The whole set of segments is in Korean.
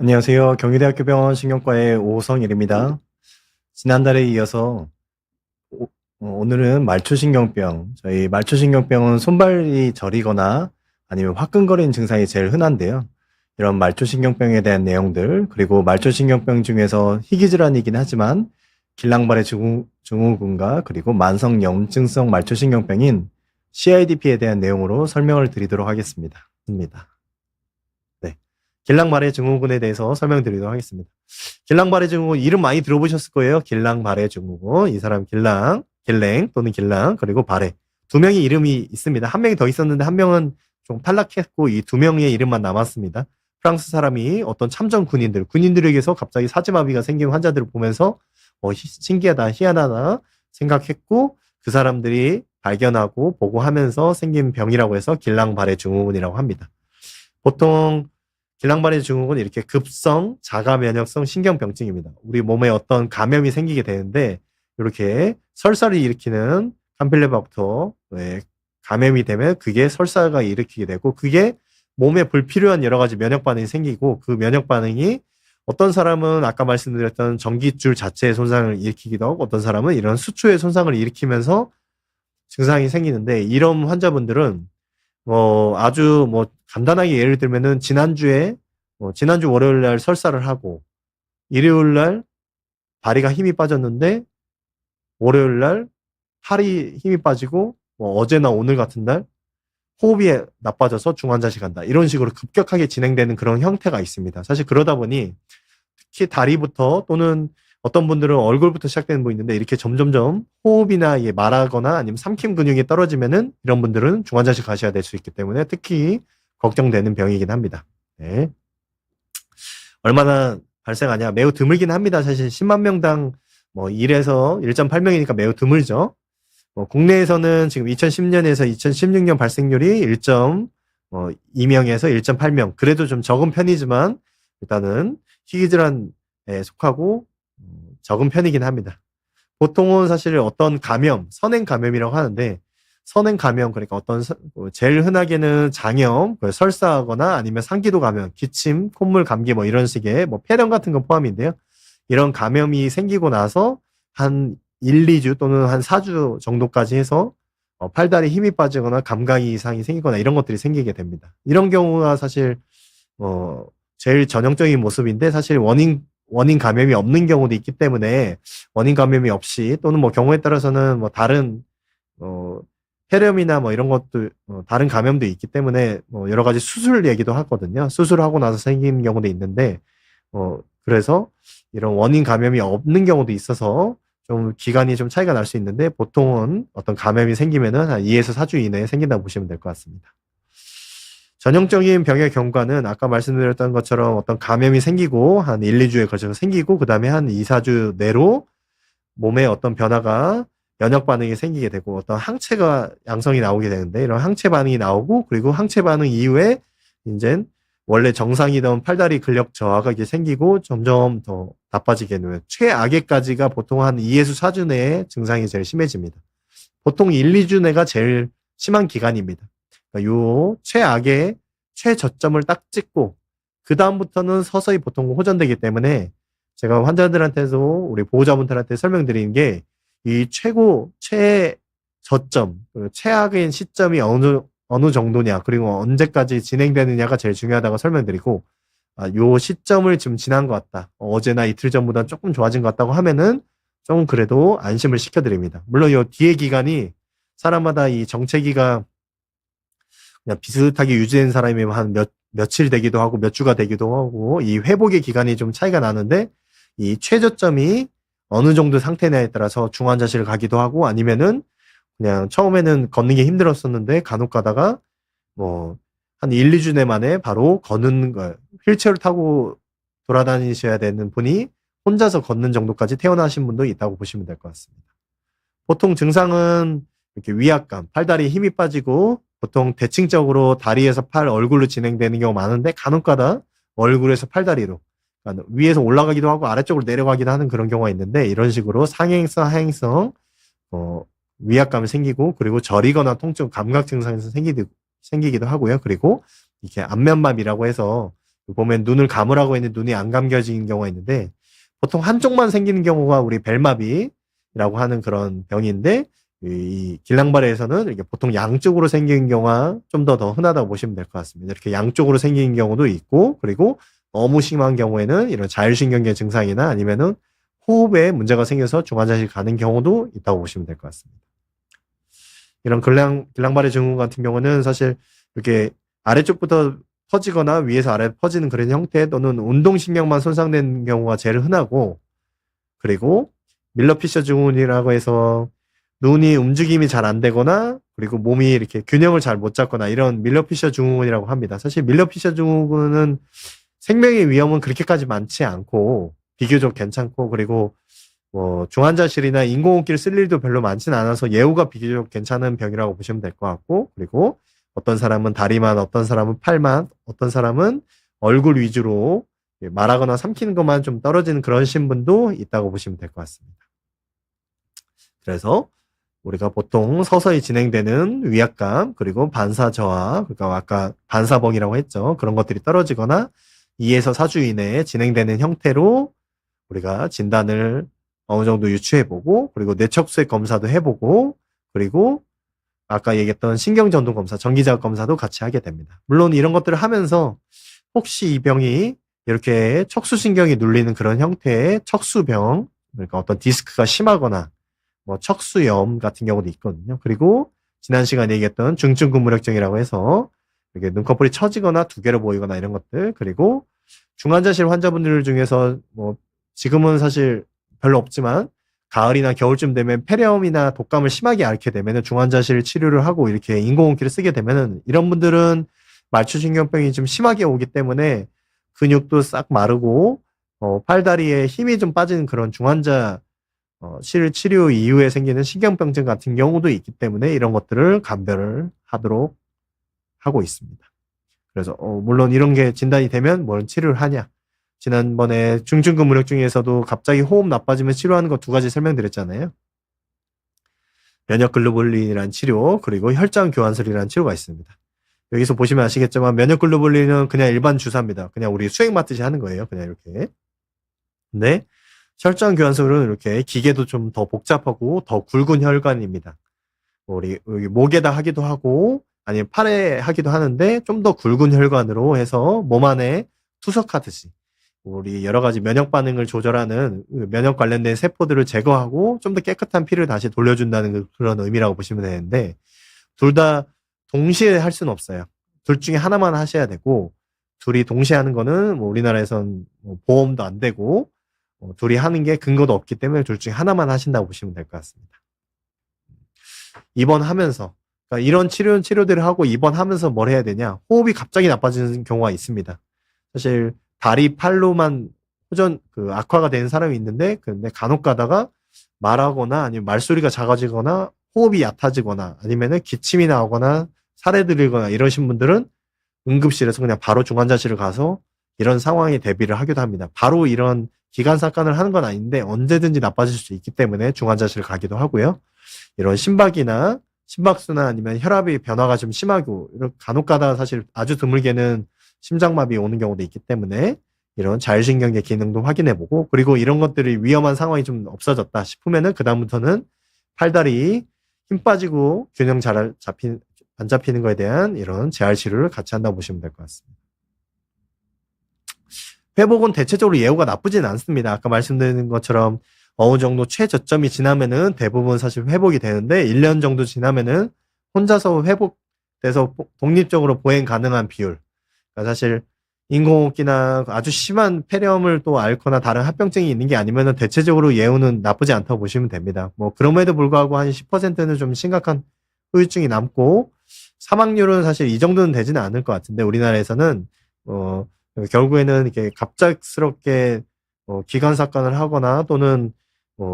안녕하세요. 경희대학교 병원 신경과의 오성일입니다. 지난달에 이어서 오늘은 말초신경병, 저희 말초신경병은 손발이 저리거나 아니면 화끈거리는 증상이 제일 흔한데요. 이런 말초신경병에 대한 내용들, 그리고 말초신경병 중에서 희귀질환이긴 하지만 길랑발의 증후군과 그리고 만성염증성 말초신경병인 CIDP에 대한 내용으로 설명을 드리도록 하겠습니다. 네. 길랑발의 증후군에 대해서 설명드리도록 하겠습니다. 길랑발의 증후군 이름 많이 들어보셨을 거예요. 길랑발의 증후군. 이 사람 길랭 또는 길랑 그리고 발해 두 명의 이름이 있습니다. 한 명이 더 있었는데 한 명은 좀 탈락했고 이 두 명의 이름만 남았습니다. 프랑스 사람이 어떤 참전 군인들에게서 갑자기 사지마비가 생긴 환자들을 보면서 신기하다, 희한하다 생각했고 그 사람들이 발견하고 보고하면서 생긴 병이라고 해서 길랑발의 증후군이라고 합니다. 보통 길랑발의 증후군은 이렇게 급성 자가면역성 신경병증입니다. 우리 몸에 어떤 감염이 생기게 되는데 이렇게 설사를 일으키는 캠필로박터에 감염이 되면 그게 설사가 일으키게 되고 그게 몸에 불필요한 여러 가지 면역 반응이 생기고 그 면역 반응이 어떤 사람은 아까 말씀드렸던 전깃줄 자체의 손상을 일으키기도 하고 어떤 사람은 이런 수초의 손상을 일으키면서 증상이 생기는데 이런 환자분들은 아주 간단하게 예를 들면은 지난주 월요일 날 설사를 하고 일요일 날 다리가 힘이 빠졌는데 월요일 날 팔이 힘이 빠지고 어제나 오늘 같은 날 호흡이 나빠져서 중환자실 간다. 이런 식으로 급격하게 진행되는 그런 형태가 있습니다. 사실 그러다 보니 특히 다리부터 또는 어떤 분들은 얼굴부터 시작되는 분이 있는데 이렇게 점점점 호흡이나 말하거나 아니면 삼킴 근육이 떨어지면은 이런 분들은 중환자실 가셔야 될 수 있기 때문에 특히 걱정되는 병이긴 합니다. 네. 얼마나 발생하냐? 매우 드물긴 합니다. 사실 10만 명당 1에서 1.8명이니까 매우 드물죠. 국내에서는 지금 2010년에서 2016년 발생률이 1.2명에서 1.8명. 그래도 좀 적은 편이지만 일단은 희귀질환에 속하고 적은 편이긴 합니다. 보통은 사실 어떤 감염, 선행 감염이라고 하는데 선행 감염 그러니까 어떤 제일 흔하게는 장염, 설사하거나 아니면 상기도 감염, 기침, 콧물 감기 이런 식의 폐렴 같은 거 포함인데요. 이런 감염이 생기고 나서 한 1, 2주 또는 한 4주 정도까지 해서 팔다리 힘이 빠지거나 감각이 이상이 생기거나 이런 것들이 생기게 됩니다. 이런 경우가 사실 제일 전형적인 모습인데 사실 원인 감염이 없는 경우도 있기 때문에 원인 감염이 없이 또는 경우에 따라서는 다른 폐렴이나 이런 것도 다른 감염도 있기 때문에 여러 가지 수술 얘기도 하거든요. 수술하고 나서 생긴 경우도 있는데 그래서 이런 원인 감염이 없는 경우도 있어서 좀 기간이 좀 차이가 날 수 있는데 보통은 어떤 감염이 생기면은 한 2에서 4주 이내에 생긴다고 보시면 될 것 같습니다. 전형적인 병의 경과는 아까 말씀드렸던 것처럼 어떤 감염이 생기고 한 1, 2주에 걸쳐서 생기고 그 다음에 한 2, 4주 내로 몸에 어떤 변화가 면역 반응이 생기게 되고 어떤 항체가 양성이 나오게 되는데 이런 항체 반응이 나오고 그리고 항체 반응 이후에 이제 원래 정상이던 팔다리 근력 저하가 이제 생기고 점점 더 나빠지게 되면 최악에까지가 보통 한 2에서 4주 내에 증상이 제일 심해집니다. 보통 1, 2주 내가 제일 심한 기간입니다. 그러니까 요 최악의 최저점을 딱 찍고 그 다음부터는 서서히 보통 호전되기 때문에 제가 환자들한테도 우리 보호자분들한테 설명드리는 게 이 최저점, 최악의 시점이 어느 정도냐, 그리고 언제까지 진행되느냐가 제일 중요하다고 설명드리고, 요 시점을 지금 지난 것 같다. 어제나 이틀 전보다 조금 좋아진 것 같다고 하면은 좀 그래도 안심을 시켜드립니다. 물론 요 뒤에 기간이 사람마다 이 정체기가 그냥 비슷하게 유지된 사람이면 한 며칠 되기도 하고 몇 주가 되기도 하고 이 회복의 기간이 좀 차이가 나는데 이 최저점이 어느 정도 상태냐에 따라서 중환자실 가기도 하고 아니면은 그냥 처음에는 걷는 게 힘들었었는데 간혹 가다가 한 1, 2주 내 만에 바로 걷는 거 휠체어를 타고 돌아다니셔야 되는 분이 혼자서 걷는 정도까지 태어나신 분도 있다고 보시면 될 것 같습니다. 보통 증상은 이렇게 위압감, 팔다리에 힘이 빠지고 보통 대칭적으로 다리에서 팔, 얼굴로 진행되는 경우 많은데 간혹 가다 얼굴에서 팔다리로 그러니까 위에서 올라가기도 하고 아래쪽으로 내려가기도 하는 그런 경우가 있는데 이런 식으로 상행성, 하행성 위압감이 생기고 그리고 저리거나 통증, 감각 증상에서 생기기도 하고요. 그리고 이렇게 안면맘이라고 해서 보면 눈을 감으라고 했는데 눈이 안 감겨지는 경우가 있는데 보통 한쪽만 생기는 경우가 우리 벨마비라고 하는 그런 병인데 이 길랑바레에서는 이렇게 보통 양쪽으로 생기는 경우가 좀 더 흔하다고 보시면 될 것 같습니다. 이렇게 양쪽으로 생기는 경우도 있고 그리고 너무 심한 경우에는 이런 자율신경계 증상이나 아니면은 호흡에 문제가 생겨서 중환자실 가는 경우도 있다고 보시면 될 것 같습니다. 이런 길랑바레 증후군 같은 경우는 사실 이렇게 아래쪽부터 퍼지거나 위에서 아래 퍼지는 그런 형태 또는 운동신경만 손상된 경우가 제일 흔하고 그리고 밀러피셔 증후군이라고 해서 눈이 움직임이 잘 안 되거나 그리고 몸이 이렇게 균형을 잘 못 잡거나 이런 밀러피셔 증후군이라고 합니다. 사실 밀러피셔 증후군은 생명의 위험은 그렇게까지 많지 않고 비교적 괜찮고 그리고 뭐 중환자실이나 인공호흡기를 쓸 일도 별로 많지는 않아서 예후가 비교적 괜찮은 병이라고 보시면 될 것 같고 그리고 어떤 사람은 다리만, 어떤 사람은 팔만, 어떤 사람은 얼굴 위주로 말하거나 삼키는 것만 좀 떨어지는 그런 신분도 있다고 보시면 될 것 같습니다. 그래서 우리가 보통 서서히 진행되는 위압감 그리고 반사 저하 그러니까 아까 반사봉이라고 했죠. 그런 것들이 떨어지거나 2에서 4주 이내에 진행되는 형태로 우리가 진단을 어느 정도 유추해보고 그리고 뇌척수액 검사도 해보고 그리고 아까 얘기했던 신경전동 검사, 전기자극 검사도 같이 하게 됩니다. 물론 이런 것들을 하면서 혹시 이 병이 이렇게 척수신경이 눌리는 그런 형태의 척수병, 그러니까 어떤 디스크가 심하거나 뭐 척수염 같은 경우도 있거든요. 그리고 지난 시간에 얘기했던 중증근무력증이라고 해서 이렇게 눈꺼풀이 처지거나 두 개로 보이거나 이런 것들 그리고 중환자실 환자분들 중에서 뭐 지금은 사실 별로 없지만 가을이나 겨울쯤 되면 폐렴이나 독감을 심하게 앓게 되면은 중환자실 치료를 하고 이렇게 인공호흡기를 쓰게 되면은 이런 분들은 말초신경병이 좀 심하게 오기 때문에 근육도 싹 마르고 팔다리에 힘이 좀 빠지는 그런 중환자 치료 이후에 생기는 신경병증 같은 경우도 있기 때문에 이런 것들을 감별을 하도록 하고 있습니다. 그래서 물론 이런 게 진단이 되면 뭘 치료를 하냐. 지난번에 중증근무력증에서도 갑자기 호흡 나빠지면 치료하는 거 두 가지 설명드렸잖아요. 면역글로불린이라는 치료 그리고 혈장교환술이라는 치료가 있습니다. 여기서 보시면 아시겠지만 면역글로불린은 그냥 일반 주사입니다. 그냥 우리 수액 맞듯이 하는 거예요. 그냥 이렇게. 근데 혈장교환술은 이렇게 기계도 좀 더 복잡하고 더 굵은 혈관입니다. 우리 여기 목에다 하기도 하고 아니면 팔에 하기도 하는데 좀 더 굵은 혈관으로 해서 몸 안에 투석하듯이 우리 여러 가지 면역 반응을 조절하는 면역 관련된 세포들을 제거하고 좀 더 깨끗한 피를 다시 돌려준다는 그런 의미라고 보시면 되는데 둘 다 동시에 할 수는 없어요. 둘 중에 하나만 하셔야 되고 둘이 동시에 하는 거는 뭐 우리나라에선 뭐 보험도 안 되고 둘이 하는 게 근거도 없기 때문에 둘 중에 하나만 하신다고 보시면 될 것 같습니다. 입원하면서 그러니까 이런 치료들을 하고 입원하면서 뭘 해야 되냐? 호흡이 갑자기 나빠지는 경우가 있습니다. 사실 다리 팔로만 악화가 되는 사람이 있는데 근데 간혹 가다가 말하거나 아니면 말소리가 작아지거나 호흡이 얕아지거나 아니면은 기침이 나오거나 살에 들리거나 이러신 분들은 응급실에서 그냥 바로 중환자실을 가서 이런 상황에 대비를 하기도 합니다. 바로 이런 기관삭관을 하는 건 아닌데 언제든지 나빠질 수 있기 때문에 중환자실 가기도 하고요. 이런 심박이나 심박수나 아니면 혈압의 변화가 좀 심하고 이런 간혹 가다가 사실 아주 드물게는 심장마비 오는 경우도 있기 때문에 이런 자율신경계 기능도 확인해보고 그리고 이런 것들이 위험한 상황이 좀 없어졌다 싶으면은 그다음부터는 팔다리 힘 빠지고 균형 안 잡히는 거에 대한 이런 재활 치료를 같이 한다고 보시면 될 것 같습니다. 회복은 대체적으로 예후가 나쁘진 않습니다. 아까 말씀드린 것처럼 어느 정도 최저점이 지나면은 대부분 사실 회복이 되는데 1년 정도 지나면은 혼자서 회복돼서 독립적으로 보행 가능한 비율. 그러니까 사실 인공호흡기나 아주 심한 폐렴을 또 앓거나 다른 합병증이 있는 게 아니면은 대체적으로 예후는 나쁘지 않다고 보시면 됩니다. 뭐 그럼에도 불구하고 한 10%는 좀 심각한 후유증이 남고 사망률은 사실 이 정도는 되지는 않을 것 같은데 우리나라에서는 결국에는 이렇게 갑작스럽게 기관삭관을 하거나 또는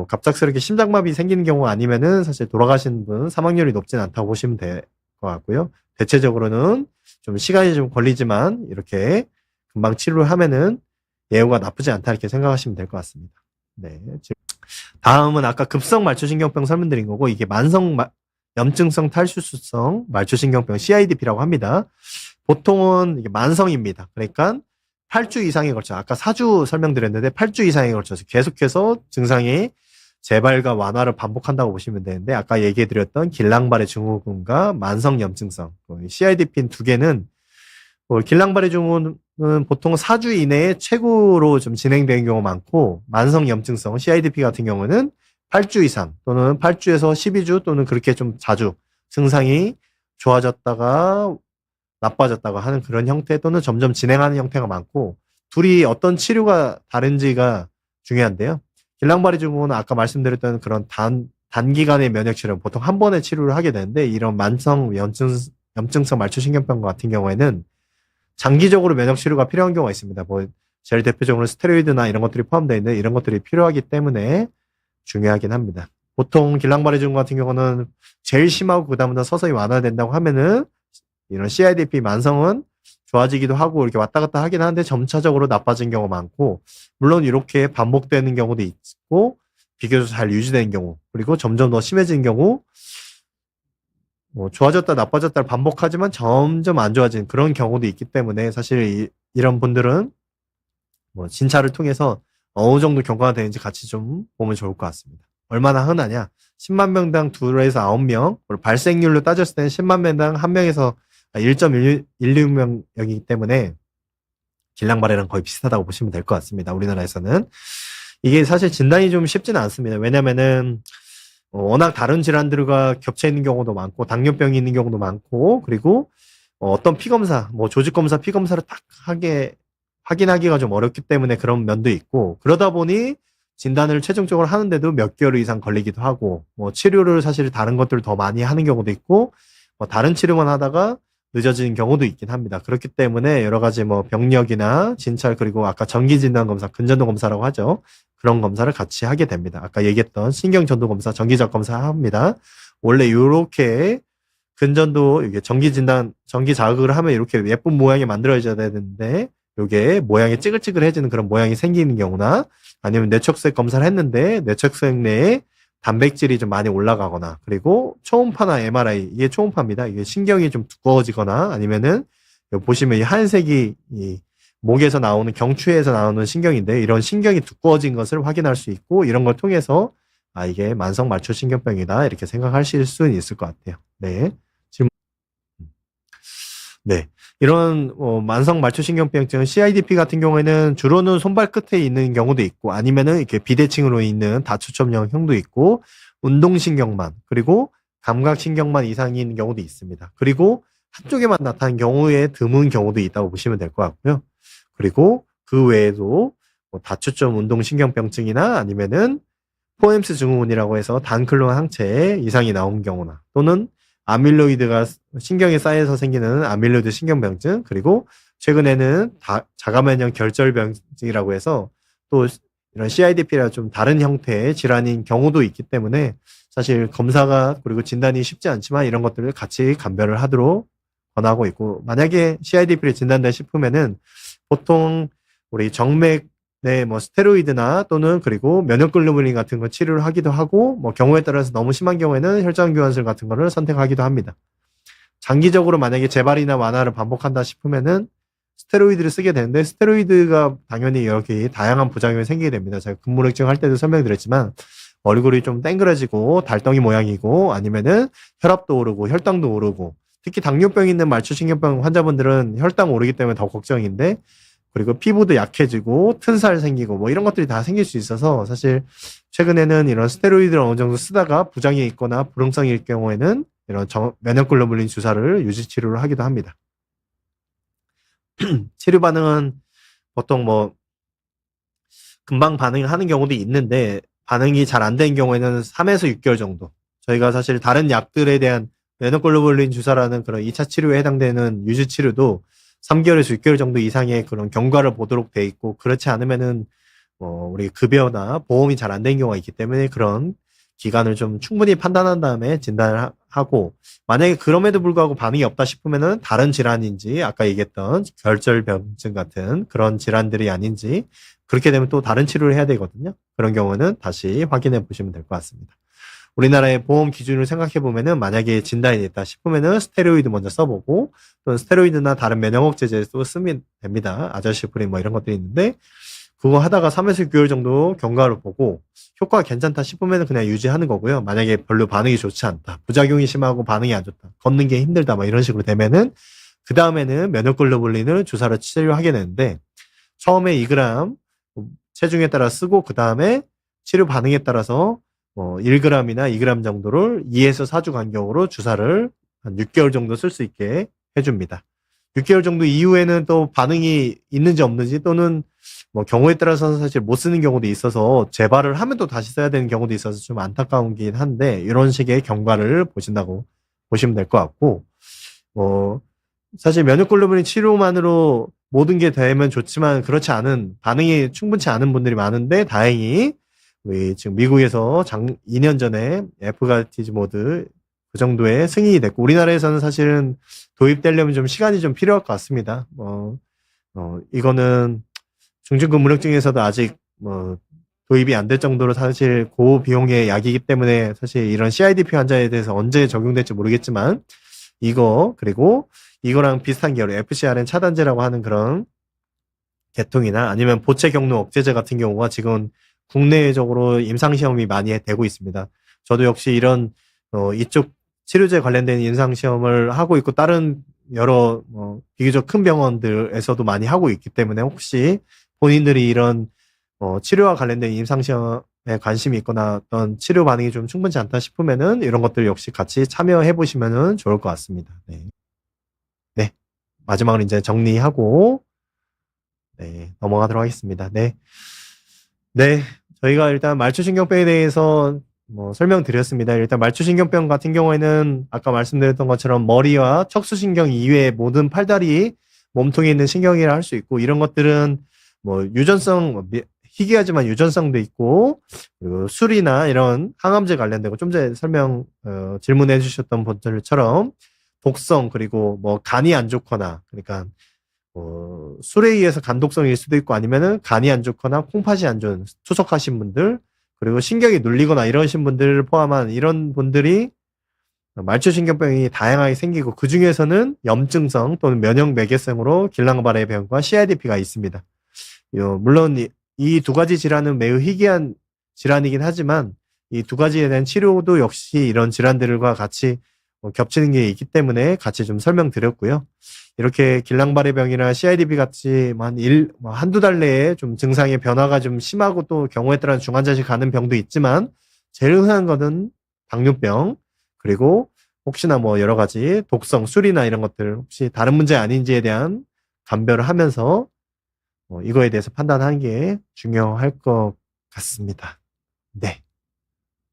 갑작스럽게 심장마비 생기는 경우 아니면은 사실 돌아가신 분 사망률이 높진 않다고 보시면 될 것 같고요. 대체적으로는 좀 시간이 좀 걸리지만 이렇게 금방 치료를 하면은 예후가 나쁘지 않다 이렇게 생각하시면 될 것 같습니다. 네. 다음은 아까 급성 말초신경병 설명드린 거고 이게 만성 염증성 탈수수성 말초신경병 CIDP라고 합니다. 보통은 이게 만성입니다. 그러니까 8주 이상에 걸쳐, 아까 4주 설명드렸는데 8주 이상에 걸쳐서 계속해서 증상이 재발과 완화를 반복한다고 보시면 되는데, 아까 얘기해드렸던 길랑발의 증후군과 만성염증성, CIDP 두 개는 길랑발의 증후군은 보통 4주 이내에 최고로 좀 진행되는 경우가 많고, 만성염증성 CIDP 같은 경우는 8주 이상 또는 8주에서 12주 또는 그렇게 좀 자주 증상이 좋아졌다가 나빠졌다가 하는 그런 형태 또는 점점 진행하는 형태가 많고, 둘이 어떤 치료가 다른지가 중요한데요. 길랑발의 증후군은 아까 말씀드렸던 그런 단기간의 면역 치료, 보통 한 번에 치료를 하게 되는데, 이런 만성 염증성 말초신경병 같은 경우에는 장기적으로 면역 치료가 필요한 경우가 있습니다. 제일 대표적으로 스테로이드나 이런 것들이 포함되어 있는데, 이런 것들이 필요하기 때문에 중요하긴 합니다. 보통 길랑발의 증후군 같은 경우는 제일 심하고 그다음부터 서서히 완화된다고 하면은 이런 CIDP 만성은 좋아지기도 하고 이렇게 왔다 갔다 하긴 하는데 점차적으로 나빠진 경우가 많고, 물론 이렇게 반복되는 경우도 있고 비교적 잘 유지되는 경우, 그리고 점점 더 심해진 경우, 좋아졌다 나빠졌다를 반복하지만 점점 안 좋아지는 그런 경우도 있기 때문에, 사실 이런 분들은 진찰을 통해서 어느 정도 경과가 되는지 같이 좀 보면 좋을 것 같습니다. 얼마나 흔하냐? 10만 명당 2에서 9명, 발생률로 따졌을 때는 10만 명당 1명에서 1.16명이기 때문에 길랑발이랑 거의 비슷하다고 보시면 될 것 같습니다. 우리나라에서는. 이게 사실 진단이 좀 쉽지는 않습니다. 왜냐면은 워낙 다른 질환들과 겹쳐 있는 경우도 많고, 당뇨병이 있는 경우도 많고, 그리고 어떤 피검사, 조직검사, 피검사를 딱 확인하기가 좀 어렵기 때문에 그런 면도 있고, 그러다 보니 진단을 최종적으로 하는데도 몇 개월 이상 걸리기도 하고, 치료를 사실 다른 것들을 더 많이 하는 경우도 있고, 다른 치료만 하다가 늦어지는 경우도 있긴 합니다. 그렇기 때문에 여러 가지 병력이나 진찰, 그리고 아까 전기진단 검사, 근전도 검사라고 하죠. 그런 검사를 같이 하게 됩니다. 아까 얘기했던 신경전도 검사, 전기적 검사 합니다. 원래 이렇게 근전도 이게 전기진단, 전기 자극을 하면 이렇게 예쁜 모양이 만들어져야 되는데, 이게 모양이 찌글찌글해지는 그런 모양이 생기는 경우나, 아니면 뇌척색 검사를 했는데 뇌척색 내에 단백질이 좀 많이 올라가거나, 그리고 초음파나 MRI, 이게 초음파입니다. 이게 신경이 좀 두꺼워지거나, 아니면은 보시면 이 하얀색이 이 목에서 나오는, 경추에서 나오는 신경인데, 이런 신경이 두꺼워진 것을 확인할 수 있고, 이런 걸 통해서 이게 만성 말초신경병이다 이렇게 생각하실 수는 있을 것 같아요. 네. 지금 네. 이런 만성 말초신경병증 CIDP 같은 경우에는 주로는 손발 끝에 있는 경우도 있고, 아니면은 이렇게 비대칭으로 있는 다추점형 형도 있고, 운동신경만, 그리고 감각신경만 이상이 있는 경우도 있습니다. 그리고 한쪽에만 나타나는 경우에 드문 경우도 있다고 보시면 될 것 같고요. 그리고 그 외에도 다추점 운동신경병증이나 아니면은 포엠스 증후군이라고 해서 단클론 항체에 이상이 나온 경우나, 또는 아밀로이드가 신경에 쌓여서 생기는 아밀로이드 신경병증, 그리고 최근에는 자가면역 결절병증이라고 해서 또 이런 CIDP랑 좀 다른 형태의 질환인 경우도 있기 때문에, 사실 검사가 그리고 진단이 쉽지 않지만 이런 것들을 같이 감별을 하도록 권하고 있고, 만약에 CIDP를 진단다 싶으면은 보통 우리 정맥 네, 스테로이드나 또는 그리고 면역글로불린 같은 거 치료를 하기도 하고, 경우에 따라서 너무 심한 경우에는 혈장교환술 같은 거를 선택하기도 합니다. 장기적으로 만약에 재발이나 완화를 반복한다 싶으면은 스테로이드를 쓰게 되는데, 스테로이드가 당연히 이렇게 다양한 부작용이 생기게 됩니다. 제가 근무력증 할 때도 설명드렸지만, 얼굴이 좀 땡그래지고 달덩이 모양이고, 아니면은 혈압도 오르고 혈당도 오르고, 특히 당뇨병 있는 말초신경병 환자분들은 혈당 오르기 때문에 더 걱정인데, 그리고 피부도 약해지고 튼살 생기고 이런 것들이 다 생길 수 있어서, 사실 최근에는 이런 스테로이드를 어느 정도 쓰다가 부작용이 있거나 불응성일 경우에는 이런 면역글로불린 주사를 유지 치료를 하기도 합니다. 치료 반응은 보통 금방 반응을 하는 경우도 있는데, 반응이 잘 안 되는 경우에는 3에서 6개월 정도. 저희가 사실 다른 약들에 대한 면역글로불린 주사라는 그런 2차 치료에 해당되는 유지 치료도 3개월에서 6개월 정도 이상의 그런 경과를 보도록 돼 있고, 그렇지 않으면은 우리 급여나 보험이 잘 안 된 경우가 있기 때문에 그런 기간을 좀 충분히 판단한 다음에 진단을 하고, 만약에 그럼에도 불구하고 반응이 없다 싶으면은 다른 질환인지, 아까 얘기했던 결절병증 같은 그런 질환들이 아닌지, 그렇게 되면 또 다른 치료를 해야 되거든요. 그런 경우는 다시 확인해 보시면 될 것 같습니다. 우리나라의 보험 기준을 생각해 보면은 만약에 진단이 됐다 싶으면은 스테로이드 먼저 써보고 또는 스테로이드나 다른 면역 억제제도 쓰면 됩니다. 아저씨프린 뭐 이런 것들이 있는데 그거 하다가 3에서 6개월 정도 경과를 보고 효과가 괜찮다 싶으면 그냥 유지하는 거고요. 만약에 별로 반응이 좋지 않다, 부작용이 심하고 반응이 안 좋다, 걷는 게 힘들다, 막 이런 식으로 되면은 그 다음에는 면역글로불린을 주사로 치료하게 되는데 처음에 2g 체중에 따라 쓰고 그 다음에 치료 반응에 따라서 1g이나 2g 정도를 2에서 4주 간격으로 주사를 한 6개월 정도 쓸 수 있게 해줍니다. 6개월 정도 이후에는 또 반응이 있는지 없는지 또는 뭐 경우에 따라서는 사실 못 쓰는 경우도 있어서 재발을 하면 또 다시 써야 되는 경우도 있어서 좀 안타까운긴 한데 이런 식의 경과를 보신다고 보시면 될 것 같고 사실 면역글로불린 치료만으로 모든 게 되면 좋지만 그렇지 않은 반응이 충분치 않은 분들이 많은데 다행히 우리 지금 미국에서 2년 전에 에프가티즈 모드 그 정도의 승인이 됐고 우리나라에서는 사실은 도입되려면 좀 시간이 좀 필요할 것 같습니다. 이거는 중증근무력증에서도 아직 도입이 안 될 정도로 사실 고비용의 약이기 때문에 사실 이런 CIDP 환자에 대해서 언제 적용될지 모르겠지만 그리고 이거랑 비슷한 계열 FcRn 차단제라고 하는 그런 계통이나 아니면 보채 경로 억제제 같은 경우가 지금 국내적으로 임상시험이 많이 되고 있습니다. 저도 역시 이런 이쪽 치료제 관련된 임상시험을 하고 있고 다른 여러 비교적 큰 병원들에서도 많이 하고 있기 때문에 혹시 본인들이 이런 치료와 관련된 임상시험에 관심이 있거나 어떤 치료 반응이 좀 충분치 않다 싶으면은 이런 것들 역시 같이 참여해 보시면은 좋을 것 같습니다. 네. 네. 마지막으로 이제 정리하고 넘어가도록 하겠습니다. 네. 네. 저희가 일단 말초신경병에 대해서 설명드렸습니다. 일단 말초신경병 같은 경우에는 아까 말씀드렸던 것처럼 머리와 척수신경 이외의 모든 팔다리 몸통에 있는 신경이라 할 수 있고 이런 것들은 유전성 희귀하지만 유전성도 있고 그리고 술이나 이런 항암제 관련되고 좀 전에 질문해 주셨던 분들처럼 독성 그리고 간이 안 좋거나 그러니까 술에 의해서 간독성일 수도 있고 아니면은 간이 안 좋거나 콩팥이 안 좋은 투석하신 분들 그리고 신경이 눌리거나 이러신 분들을 포함한 이런 분들이 말초신경병이 다양하게 생기고 그 중에서는 염증성 또는 면역매개성으로 길랑바레 병과 CIDP가 있습니다. 물론 이 두 가지 질환은 매우 희귀한 질환이긴 하지만 이 두 가지에 대한 치료도 역시 이런 질환들과 같이 겹치는 게 있기 때문에 같이 좀 설명드렸고요. 이렇게 길랑바레병이나 CIDP 같이 한두 달 내에 좀 증상의 변화가 좀 심하고 또 경우에 따라 중환자실 가는 병도 있지만 제일 흔한 거는 당뇨병 그리고 혹시나 여러 가지 독성, 술이나 이런 것들 혹시 다른 문제 아닌지에 대한 감별을 하면서 이거에 대해서 판단하는 게 중요할 것 같습니다. 네.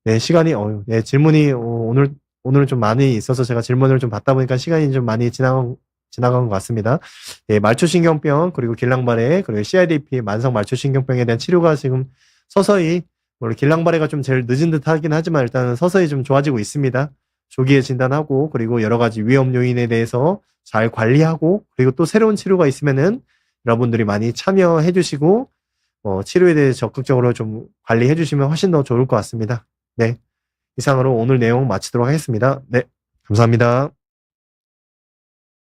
네, 시간이, 네, 질문이 오늘은 좀 많이 있어서 제가 질문을 좀 받다 보니까 시간이 좀 많이 지나간 것 같습니다. 네, 말초신경병, 그리고 길랑바레, 그리고 CIDP, 만성 말초신경병에 대한 치료가 지금 서서히, 물론 길랑바레가 좀 제일 늦은 듯 하긴 하지만 일단은 서서히 좀 좋아지고 있습니다. 조기에 진단하고, 그리고 여러 가지 위험 요인에 대해서 잘 관리하고, 그리고 또 새로운 치료가 있으면은 여러분들이 많이 참여해 주시고, 치료에 대해 적극적으로 좀 관리해 주시면 훨씬 더 좋을 것 같습니다. 네. 이상으로 오늘 내용 마치도록 하겠습니다. 네. 감사합니다.